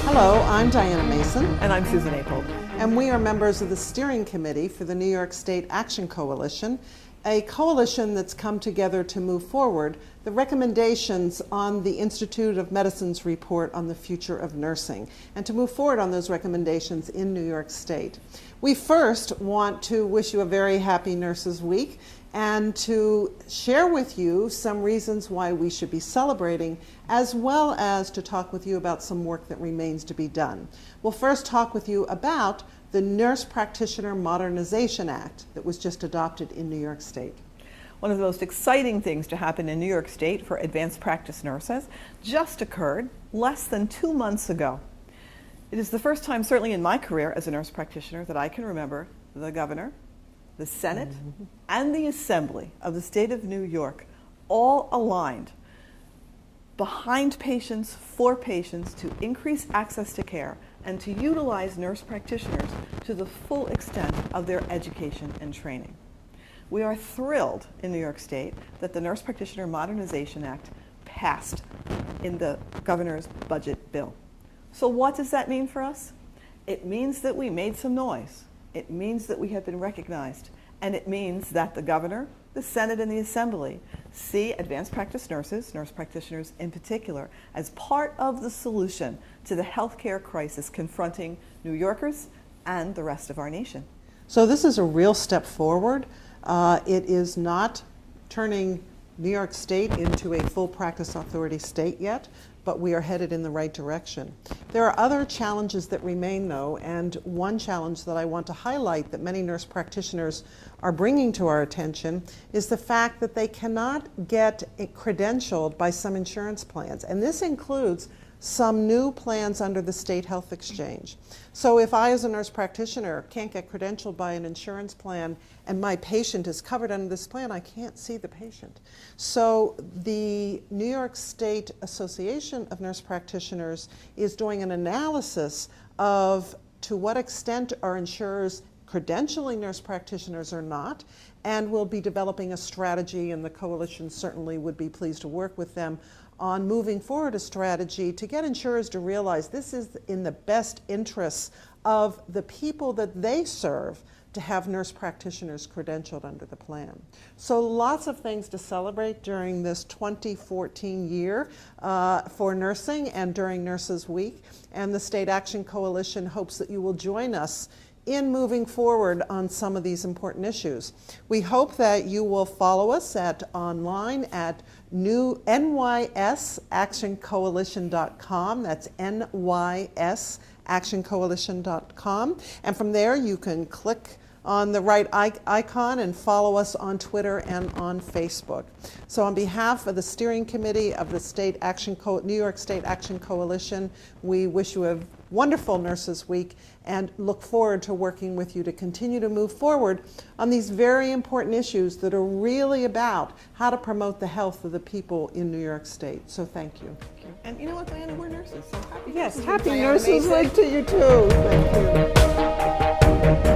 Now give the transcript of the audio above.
Hello, I'm Diana Mason. And I'm Susan Apel. And we are members of the steering committee for the New York State Action Coalition, a coalition that's come together to move forward the recommendations on the Institute of Medicine's report on the future of nursing, and to move forward on those recommendations in New York State. We first want to wish you a very happy Nurses Week and to share with you some reasons why we should be celebrating, as well as to talk with you about some work that remains to be done. We'll first talk with you about the Nurse Practitioner Modernization Act that was just adopted in New York State. One of the most exciting things to happen in New York State for advanced practice nurses just occurred less than 2 months ago. It is the first time, certainly in my career as a nurse practitioner, that I can remember the governor, the Senate, and the Assembly of the state of New York all aligned behind patients, for patients, to increase access to care and to utilize nurse practitioners to the full extent of their education and training. We are thrilled in New York State that the Nurse Practitioner Modernization Act passed in the governor's budget bill. So what does that mean for us? It means that we made some noise. It means that we have been recognized, and it means that the governor, the Senate, and the Assembly see advanced practice nurses, nurse practitioners in particular, as part of the solution to the healthcare crisis confronting New Yorkers and the rest of our nation. So this is a real step forward. It is not turning New York State into a full practice authority state yet, but we are headed in the right direction. There are other challenges that remain, though, and one challenge that I want to highlight that many nurse practitioners are bringing to our attention is the fact that they cannot get credentialed by some insurance plans, and this includes some new plans under the State Health Exchange. So if I, as a nurse practitioner, can't get credentialed by an insurance plan and my patient is covered under this plan, I can't see the patient. So the New York State Association of Nurse Practitioners is doing an analysis of to what extent are insurers credentialing nurse practitioners or not, and will be developing a strategy, and the coalition certainly would be pleased to work with them on moving forward a strategy to get insurers to realize this is in the best interests of the people that they serve to have nurse practitioners credentialed under the plan. So lots of things to celebrate during this 2014 year for nursing and during Nurses Week. And the State Action Coalition hopes that you will join us in moving forward on some of these important issues. We hope that you will follow us online at nysactioncoalition.com. That's nysactioncoalition.com. And from there you can click on the right icon and follow us on Twitter and on Facebook. So on behalf of the steering committee of the New York State Action Coalition, we wish you a wonderful Nurses Week and look forward to working with you to continue to move forward on these very important issues that are really about how to promote the health of the people in New York State. So thank you. And you know what, Diana, we're nurses, so happy Yes, Nurses Week, happy Diana Nurses Mason. Week to you too. Thank you.